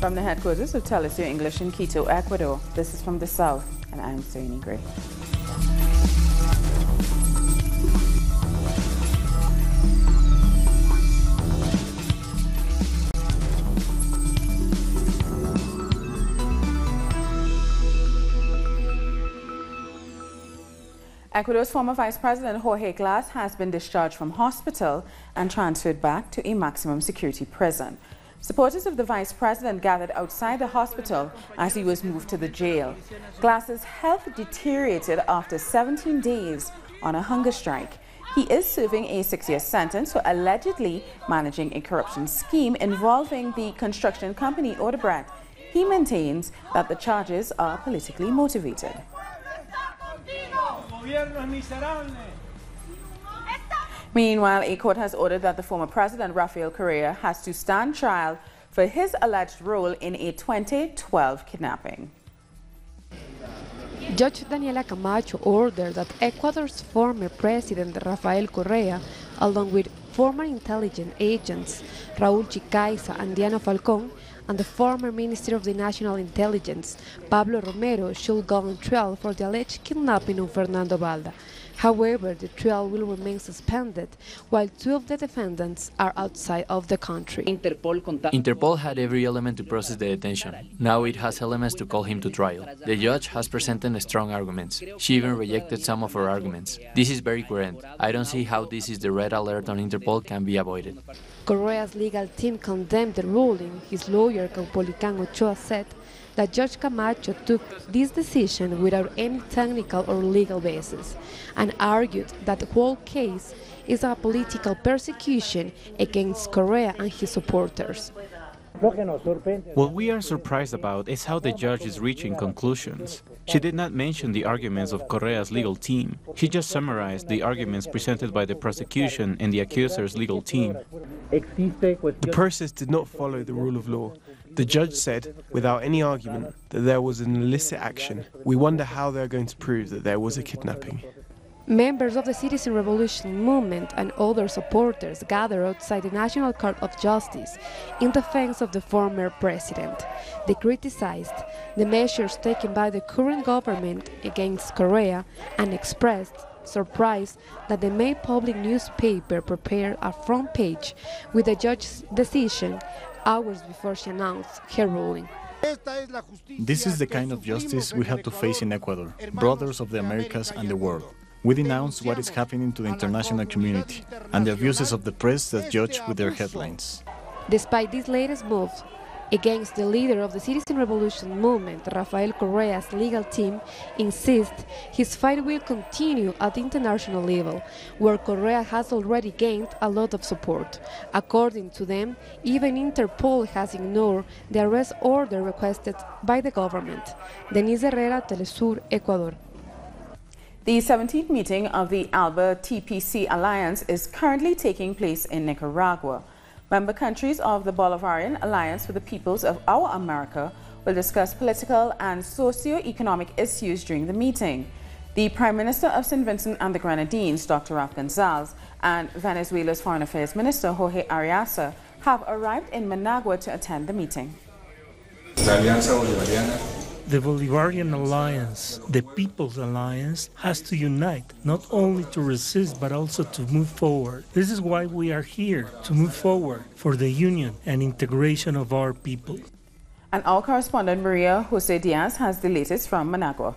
From the headquarters of Telesur English in Quito, Ecuador, this is From the South, and I'm Serene Gray. Ecuador's former Vice President Jorge Glass has been discharged from hospital and transferred back to a maximum security prison. Supporters of the Vice President gathered outside the hospital as he was moved to the jail. Glass's health deteriorated after 17 days on a hunger strike. He is serving a 6-year sentence for allegedly managing a corruption scheme involving the construction company Odebrecht. He maintains that the charges are politically motivated. Meanwhile, a court has ordered that the former president, Rafael Correa, has to stand trial for his alleged role in a 2012 kidnapping. Judge Daniela Camacho ordered that Ecuador's former president, Rafael Correa, along with former intelligence agents Raúl Chicaiza and Diana Falcón, and the former Minister of the National Intelligence, Pablo Romero, should go on trial for the alleged kidnapping of Fernando Balda. However, the trial will remain suspended while 2 of the defendants are outside of the country. Interpol had every element to process the detention. Now it has elements to call him to trial. The judge has presented strong arguments. She even rejected some of her arguments. This is very coherent. I don't see how this is the red alert on Interpol can be avoided. Correa's legal team condemned the ruling. His lawyer, Caupolicán Ochoa, said that Judge Camacho took this decision without any technical or legal basis and argued that the whole case is a political persecution against Correa and his supporters. What we are surprised about is how the judge is reaching conclusions. She did not mention the arguments of Correa's legal team. She just summarized the arguments presented by the prosecution and the accuser's legal team. The process did not follow the rule of law. The judge said, without any argument, that there was an illicit action. We wonder how they are going to prove that there was a kidnapping. Members of the Citizen Revolution movement and other supporters gathered outside the National Court of Justice in defense of the former president. They criticized the measures taken by the current government against Correa and expressed surprise that the main public newspaper prepared a front page with the judge's decision hours before she announced her ruling. This is the kind of justice we have to face in Ecuador, brothers of the Americas and the world. We denounce what is happening to the international community and the abuses of the press that judge with their headlines. Despite this latest move against the leader of the Citizen Revolution movement, Rafael Correa's legal team insists his fight will continue at the international level, where Correa has already gained a lot of support. According to them, even Interpol has ignored the arrest order requested by the government. Denise Herrera, Telesur, Ecuador. The 17th meeting of the ALBA TPC Alliance is currently taking place in Nicaragua. Member countries of the Bolivarian Alliance for the Peoples of Our America will discuss political and socio-economic issues during the meeting. The Prime Minister of St. Vincent and the Grenadines, Dr. Ralph Gonzalez, and Venezuela's Foreign Affairs Minister, Jorge Ariasa, have arrived in Managua to attend the meeting. The Bolivarian Alliance, the People's Alliance, has to unite, not only to resist, but also to move forward. This is why we are here, to move forward for the union and integration of our people. And our correspondent, Maria Jose Diaz, has the latest from Managua.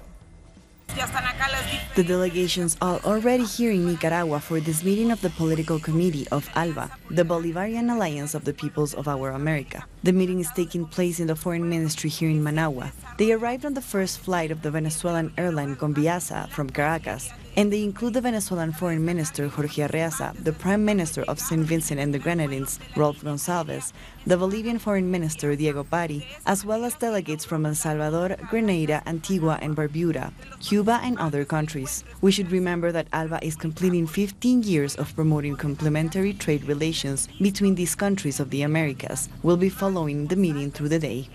The delegations are already here in Nicaragua for this meeting of the Political Committee of ALBA, the Bolivarian Alliance of the Peoples of Our America. The meeting is taking place in the Foreign Ministry here in Managua. They arrived on the first flight of the Venezuelan airline Conviasa from Caracas, and they include the Venezuelan Foreign Minister Jorge Ariasa, the Prime Minister of St. Vincent and the Grenadines, Ralph Gonzalez, the Bolivian Foreign Minister Diego Pari, as well as delegates from El Salvador, Grenada, Antigua and Barbuda, Cuba and other countries. We should remember that ALBA is completing 15 years of promoting complementary trade relations between these countries of the Americas. We'll be following the meeting through the day.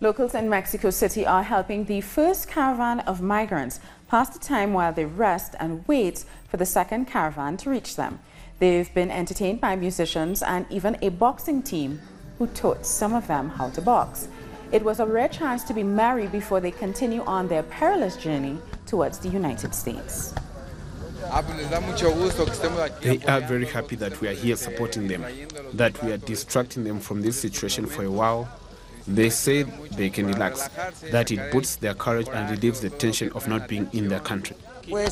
Locals in Mexico City are helping the first caravan of migrants pass the time while they rest and wait for the second caravan to reach them. They've been entertained by musicians and even a boxing team who taught some of them how to box. It was a rare chance to be married before they continue on their perilous journey towards the United States. They are very happy that we are here supporting them, that we are distracting them from this situation for a while. They say they can relax, that it boosts their courage and relieves the tension of not being in their country. We're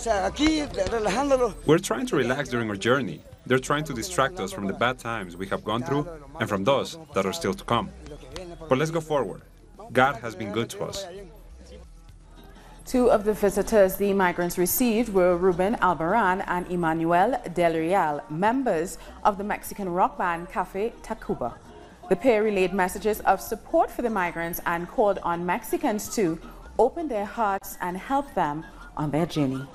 trying to relax during our journey. They're trying to distract us from the bad times we have gone through and from those that are still to come. But let's go forward. God has been good to us. Two of the visitors the migrants received were Ruben Albaran and Emmanuel Del Real, members of the Mexican rock band Café Tacuba. The pair relayed messages of support for the migrants and called on Mexicans to open their hearts and help them on their journey.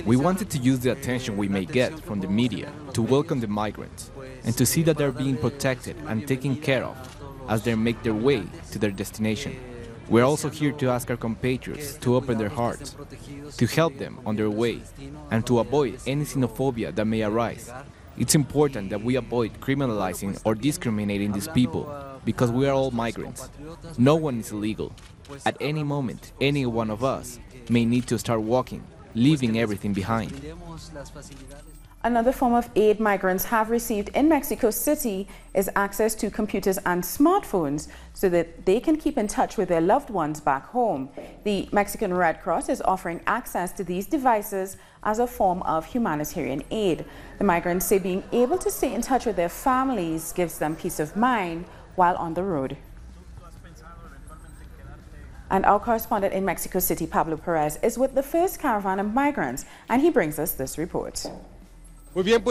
We wanted to use the attention we may get from the media to welcome the migrants and to see that they're being protected and taken care of as they make their way to their destination. We're also here to ask our compatriots to open their hearts, to help them on their way, and to avoid any xenophobia that may arise. It's important that we avoid criminalizing or discriminating these people because we are all migrants. No one is illegal. At any moment, any one of us may need to start walking, leaving everything behind. Another form of aid migrants have received in Mexico City is access to computers and smartphones so that they can keep in touch with their loved ones back home. The Mexican Red Cross is offering access to these devices as a form of humanitarian aid. The migrants say being able to stay in touch with their families gives them peace of mind while on the road. And our correspondent in Mexico City, Pablo Perez, is with the first caravan of migrants, and he brings us this report. Here at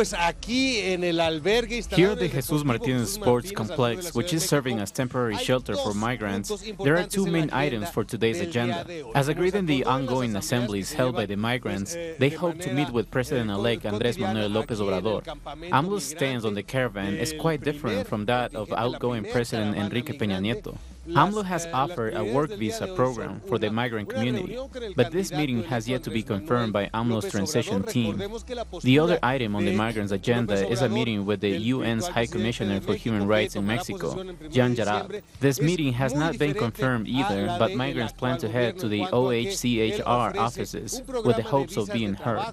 the Jesus Martinez Sports Complex, which is serving as temporary shelter for migrants, there are two main items for today's agenda. As agreed in the ongoing assemblies held by the migrants, they hope to meet with President-elect Andres Manuel Lopez Obrador. AMLO's stance on the caravan is quite different from that of outgoing President Enrique Peña Nieto. AMLO has offered a work visa program for the migrant community, but this meeting has yet to be confirmed by AMLO's transition team. The other item on the migrants' agenda is a meeting with the UN's High Commissioner for Human Rights in Mexico, Jan Jarab. This meeting has not been confirmed either, but migrants plan to head to the OHCHR offices with the hopes of being heard.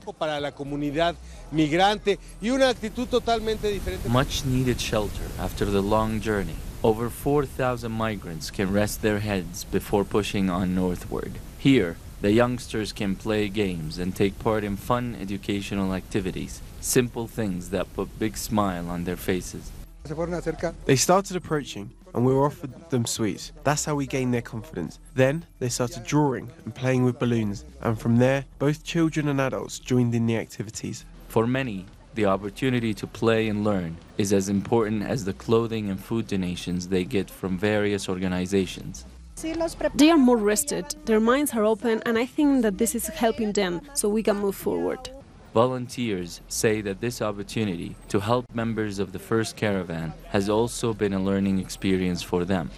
Much needed shelter after the long journey. Over 4,000 migrants can rest their heads before pushing on northward. Here, the youngsters can play games and take part in fun educational activities, simple things that put big smile on their faces. They started approaching and we were offered them sweets. That's how we gained their confidence. Then they started drawing and playing with balloons, and from there, both children and adults joined in the activities. For many, the opportunity to play and learn is as important as the clothing and food donations they get from various organizations. They are more rested, their minds are open, and I think that this is helping them so we can move forward. Volunteers say that this opportunity to help members of the first caravan has also been a learning experience for them.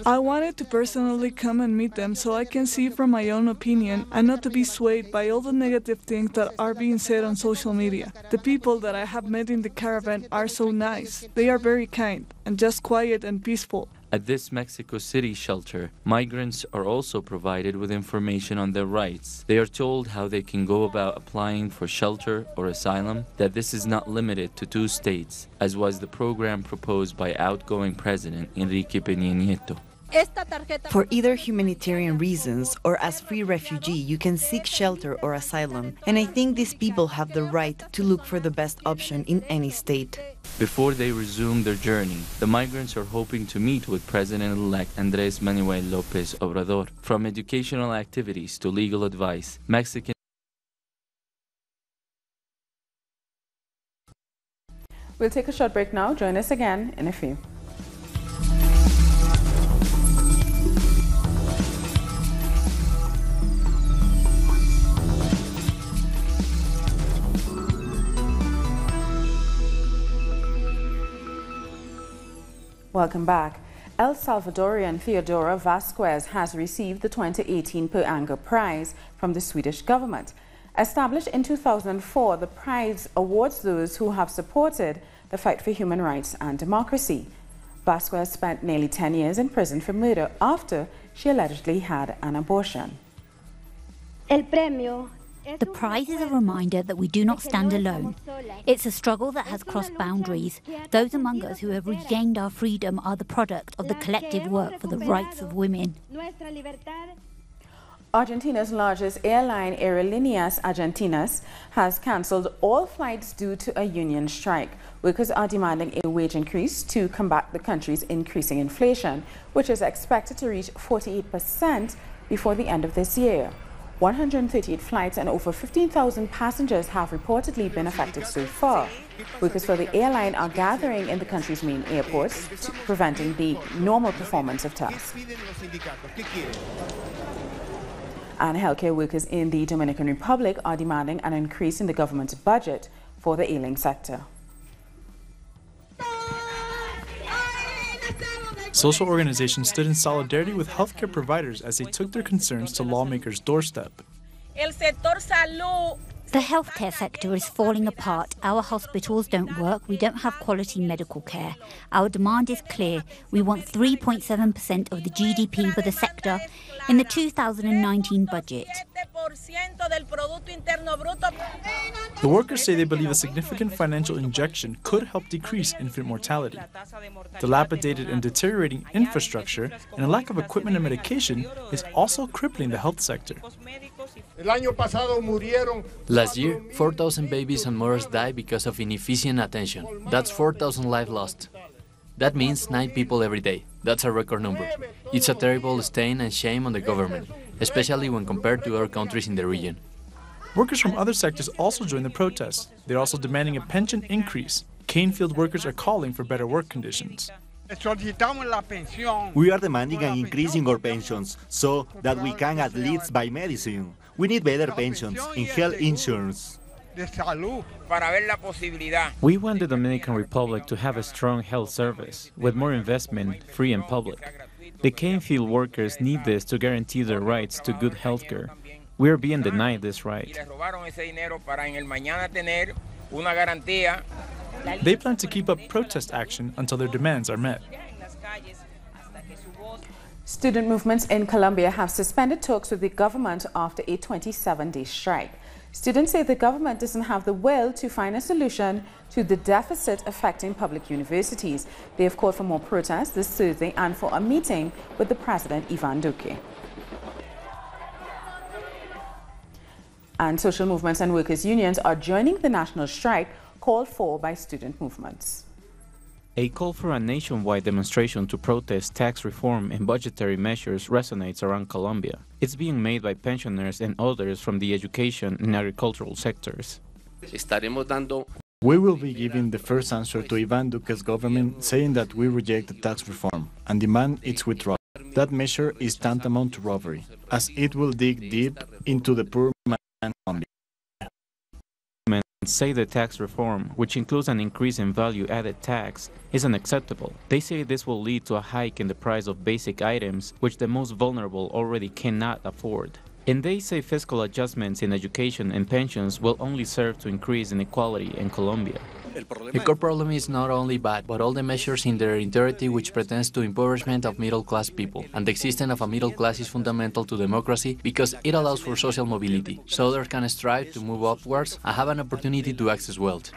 I wanted to personally come and meet them so I can see from my own opinion and not to be swayed by all the negative things that are being said on social media. The people that I have met in the caravan are so nice. They are very kind and just quiet and peaceful. At this Mexico City shelter, migrants are also provided with information on their rights. They are told how they can go about applying for shelter or asylum, that this is not limited to 2 states, as was the program proposed by outgoing President Enrique Peña Nieto. For either humanitarian reasons or as free refugee, you can seek shelter or asylum, and I think these people have the right to look for the best option in any state. Before they resume their journey, the migrants are hoping to meet with President-elect Andres Manuel Lopez Obrador. From educational activities to legal advice, Mexican. We'll take a short break now. Join us again in a few. Welcome back. El Salvadorian Theodora Vasquez has received the 2018 Per Anger Prize from the Swedish government. Established in 2004, the prize awards those who have supported the fight for human rights and democracy. Vasquez spent nearly 10 years in prison for murder after she allegedly had an abortion. The prize is a reminder that we do not stand alone. It's a struggle that has crossed boundaries. Those among us who have regained our freedom are the product of the collective work for the rights of women. Argentina's largest airline, Aerolíneas Argentinas, has cancelled all flights due to a union strike. Workers are demanding a wage increase to combat the country's increasing inflation, which is expected to reach 48% before the end of this year. 138 flights and over 15,000 passengers have reportedly been affected so far. Workers for the airline are gathering in the country's main airports, preventing the normal performance of tasks. And healthcare workers in the Dominican Republic are demanding an increase in the government's budget for the ailing sector. Social organizations stood in solidarity with healthcare providers as they took their concerns to lawmakers' doorstep. The healthcare sector is falling apart. Our hospitals don't work. We don't have quality medical care. Our demand is clear. We want 3.7% of the GDP for the sector in the 2019 budget. The workers say they believe a significant financial injection could help decrease infant mortality. Dilapidated and deteriorating infrastructure and a lack of equipment and medication is also crippling the health sector. Last year, 4,000 babies and mothers died because of inefficient attention. That's 4,000 lives lost. That means 9 people every day. That's a record number. It's a terrible stain and shame on the government, especially when compared to other countries in the region. Workers from other sectors also joined the protests. They're also demanding a pension increase. Cane field workers are calling for better work conditions. We are demanding an increase in our pensions so that we can at least buy medicine. We need better pensions and health insurance. We want the Dominican Republic to have a strong health service with more investment, free and public. The cane field workers need this to guarantee their rights to good health care. We are being denied this right. They plan to keep up protest action until their demands are met. Student movements in Colombia have suspended talks with the government after a 27-day strike. Students say the government doesn't have the will to find a solution to the deficit affecting public universities. They have called for more protests this Thursday and for a meeting with the President Ivan Duque. And social movements and workers' unions are joining the national strike called for by student movements. A call for a nationwide demonstration to protest tax reform and budgetary measures resonates around Colombia. It's being made by pensioners and others from the education and agricultural sectors. We will be giving the first answer to Ivan Duque's government, saying that we reject the tax reform and demand its withdrawal. That measure is tantamount to robbery, as it will dig deep into the poor man in Colombia. Say the tax reform, which includes an increase in value-added tax, is unacceptable. They say this will lead to a hike in the price of basic items, which the most vulnerable already cannot afford. And they say fiscal adjustments in education and pensions will only serve to increase inequality in Colombia. The core problem is not only bad, but all the measures in their entirety which pretends to impoverishment of middle-class people. And the existence of a middle class is fundamental to democracy because it allows for social mobility, so others can strive to move upwards and have an opportunity to access wealth.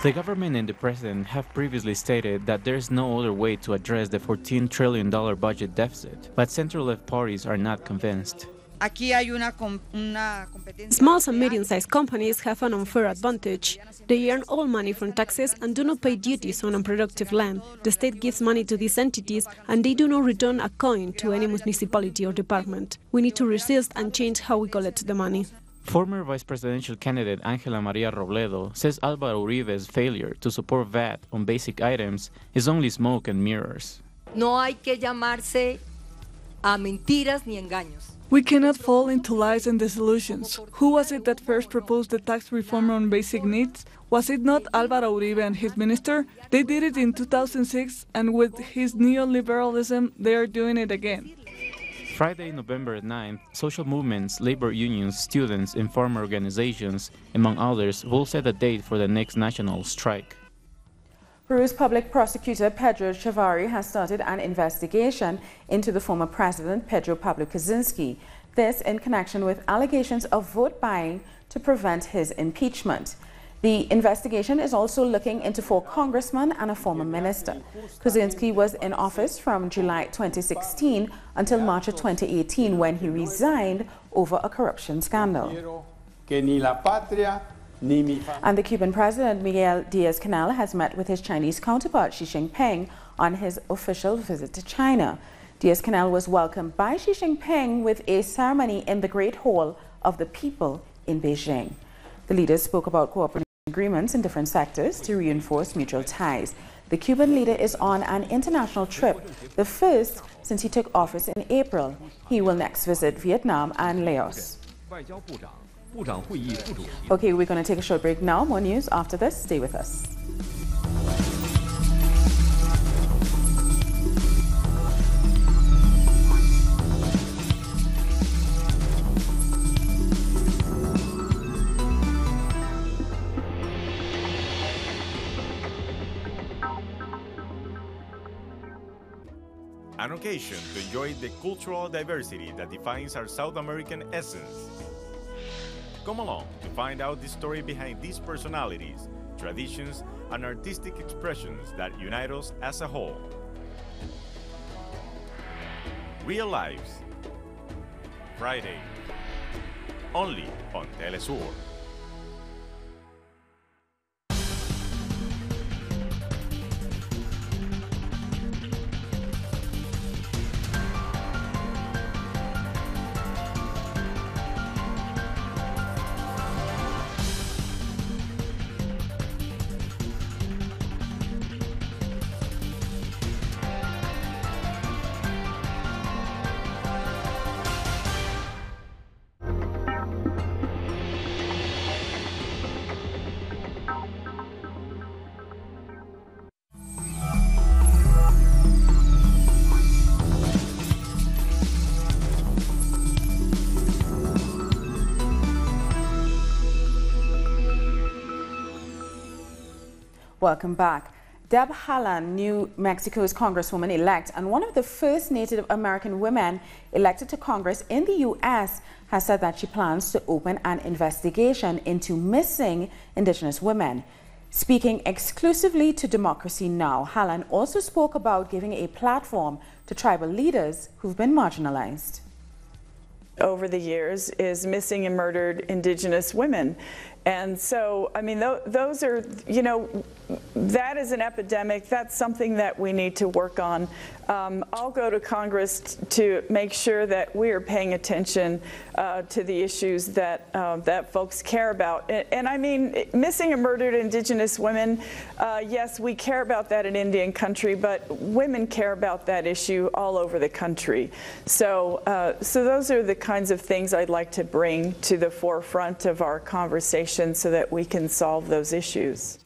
The government and the president have previously stated that there is no other way to address the $14 trillion budget deficit, but center-left parties are not convinced. Small and medium-sized companies have an unfair advantage. They earn all money from taxes and do not pay duties on unproductive land. The state gives money to these entities and they do not return a coin to any municipality or department. We need to resist and change how we collect the money. Former vice presidential candidate Ángela María Robledo says Álvaro Uribe's failure to support VAT on basic items is only smoke and mirrors. No hay que llamarse a mentiras ni engaños. We cannot fall into lies and disillusions. Who was it that first proposed the tax reform on basic needs? Was it not Álvaro Uribe and his minister? They did it in 2006, and with his neoliberalism, they are doing it again. Friday, November 9th, social movements, labor unions, students, and farmer organizations, among others, will set a date for the next national strike. Peru's public prosecutor Pedro Chavarri has started an investigation into the former president Pedro Pablo Kuczynski. This in connection with allegations of vote buying to prevent his impeachment. The investigation is also looking into 4 congressmen and a former minister. Kuczynski was in office from July 2016 until March of 2018 when he resigned over a corruption scandal. And the Cuban president Miguel Díaz-Canel has met with his Chinese counterpart Xi Jinping on his official visit to China. Díaz-Canel was welcomed by Xi Jinping with a ceremony in the Great Hall of the People in Beijing. The leaders spoke about cooperation agreements in different sectors to reinforce mutual ties. The Cuban leader is on an international trip, the first since he took office in April. He will next visit Vietnam and Laos. Okay, we're going to take a short break now. More news after this. Stay with us. An occasion to enjoy the cultural diversity that defines our South American essence. Come along to find out the story behind these personalities, traditions, and artistic expressions that unite us as a whole. Real Lives, Friday, only on Telesur. Welcome back. Deb Haaland, New Mexico's Congresswoman-elect and one of the first Native American women elected to Congress in the U.S., has said that she plans to open an investigation into missing Indigenous women. Speaking exclusively to Democracy Now!, Haaland also spoke about giving a platform to tribal leaders who've been marginalized. Over the years is missing and murdered Indigenous women. And so, I mean, those are, you know, that is an epidemic. That's something that we need to work on. I'll go to Congress to make sure that we are paying attention to the issues that that folks care about. And I mean, missing and murdered Indigenous women, yes, we care about that in Indian country, but women care about that issue all over the country. So, so those are the kinds of things I'd like to bring to the forefront of our conversation so that we can solve those issues.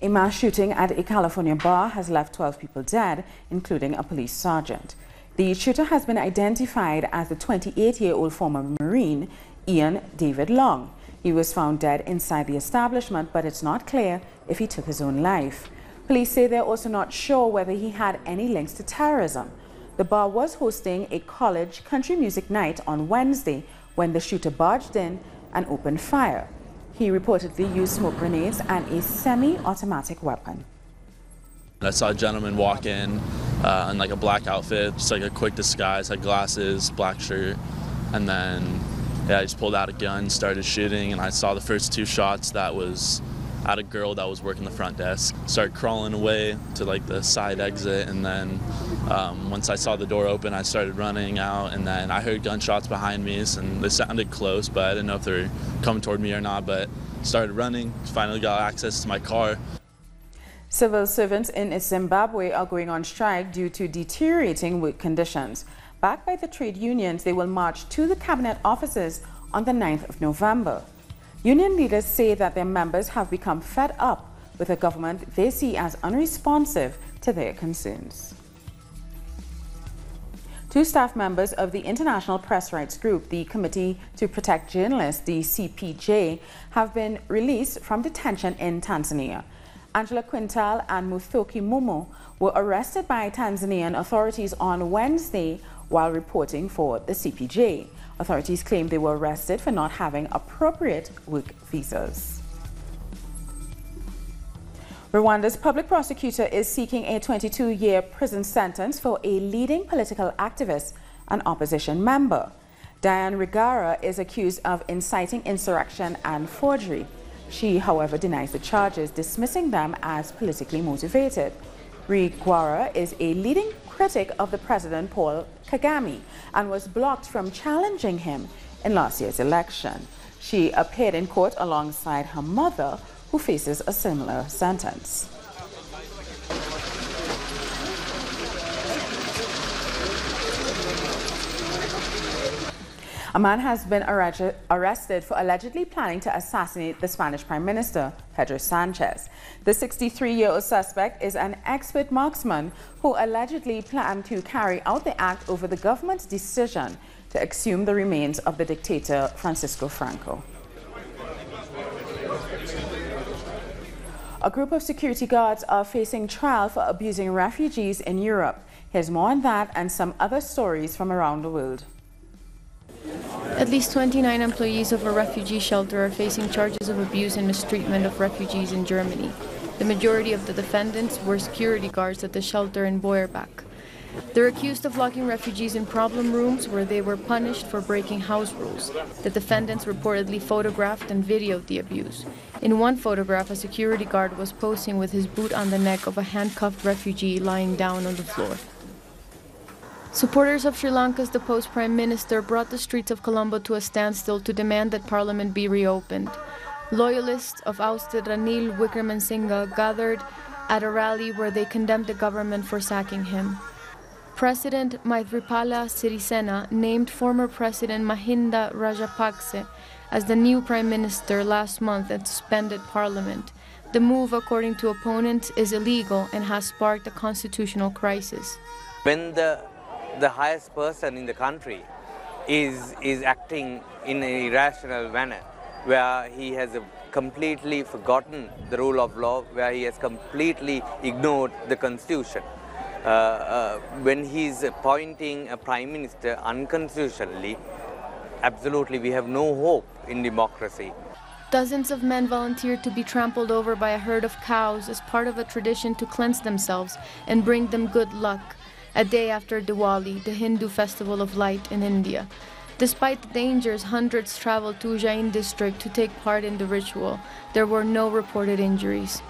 A mass shooting at a California bar has left 12 people dead, including a police sergeant. The shooter has been identified as the 28-year-old former Marine, Ian David Long. He was found dead inside the establishment, but it's not clear if he took his own life. Police say they're also not sure whether he had any links to terrorism. The bar was hosting a college country music night on Wednesday when the shooter barged in and opened fire. He reportedly used smoke grenades and a semi-automatic weapon. I saw a gentleman walk in like a black outfit, just like a quick disguise, had glasses, black shirt, and then I just pulled out a gun, started shooting, and I saw the first 2 shots that was at a girl that was working the front desk. Started crawling away to like the side exit, and then once I saw the door open, I started running out, and then I heard gunshots behind me, and they sounded close, but I didn't know if they were coming toward me or not, but started running, finally got access to my car. Civil servants in Zimbabwe are going on strike due to deteriorating work conditions. Backed by the trade unions, they will march to the cabinet offices on the 9th of November. Union leaders say that their members have become fed up with a government they see as unresponsive to their concerns. 2 staff members of the International Press Rights Group, the Committee to Protect Journalists, the CPJ, have been released from detention in Tanzania. Angela Quintal and Muthoki Mumo were arrested by Tanzanian authorities on Wednesday while reporting for the CPJ. Authorities claim they were arrested for not having appropriate work visas. Rwanda's public prosecutor is seeking a 22-year prison sentence for a leading political activist and opposition member. Diane Rwigara is accused of inciting insurrection and forgery. She, however, denies the charges, dismissing them as politically motivated. Rwigara is a leading critic of the President Paul Kagame and was blocked from challenging him in last year's election. She appeared in court alongside her mother, who faces a similar sentence. A man has been arrested for allegedly planning to assassinate the Spanish Prime Minister, Pedro Sanchez. The 63-year-old suspect is an expert marksman who allegedly planned to carry out the act over the government's decision to exhume the remains of the dictator Francisco Franco. A group of security guards are facing trial for abusing refugees in Europe. Here's more on that and some other stories from around the world. At least 29 employees of a refugee shelter are facing charges of abuse and mistreatment of refugees in Germany. The majority of the defendants were security guards at the shelter in Boerbach. They're accused of locking refugees in problem rooms where they were punished for breaking house rules. The defendants reportedly photographed and videoed the abuse. In one photograph, a security guard was posing with his boot on the neck of a handcuffed refugee lying down on the floor. Supporters of Sri Lanka's deposed Prime Minister brought the streets of Colombo to a standstill to demand that Parliament be reopened. Loyalists of ousted Ranil Wickremesinghe gathered at a rally where they condemned the government for sacking him. President Maithripala Sirisena named former President Mahinda Rajapakse as the new Prime Minister last month and suspended Parliament. The move, according to opponents, is illegal and has sparked a constitutional crisis. When the highest person in the country is acting in an irrational manner, where he has completely forgotten the rule of law, where he has completely ignored the constitution, when he's appointing a prime minister unconstitutionally, absolutely we have no hope in democracy. Dozens of men volunteered to be trampled over by a herd of cows as part of a tradition to cleanse themselves and bring them good luck, a day after Diwali, the Hindu festival of light in India. Despite the dangers, hundreds traveled to Ujjain district to take part in the ritual. There were no reported injuries.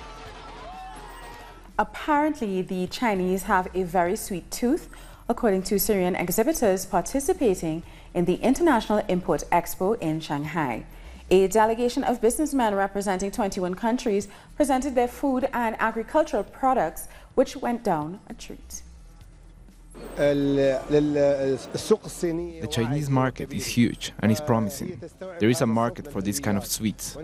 Apparently, the Chinese have a very sweet tooth, according to Syrian exhibitors participating in the International Import Expo in Shanghai. A delegation of businessmen representing 21 countries presented their food and agricultural products, which went down a treat. The Chinese market is huge and is promising. There is a market for this kind of sweets.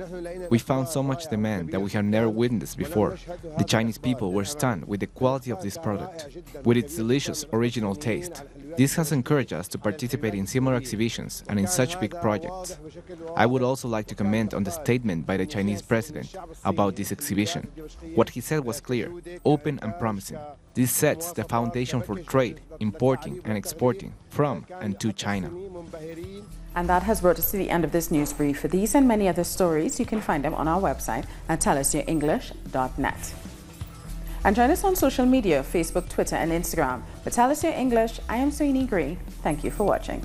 We found so much demand that we have never witnessed before. The Chinese people were stunned with the quality of this product, with its delicious original taste. This has encouraged us to participate in similar exhibitions and in such big projects. I would also like to comment on the statement by the Chinese president about this exhibition. What he said was clear, open and promising. This sets the foundation for trade, importing and exporting from and to China. And that has brought us to the end of this news brief. For these and many other stories, you can find them on our website at tellusyourenglish.net. And join us on social media, Facebook, Twitter, and Instagram. For Tell Us Your English, I am Soini Gray. Thank you for watching.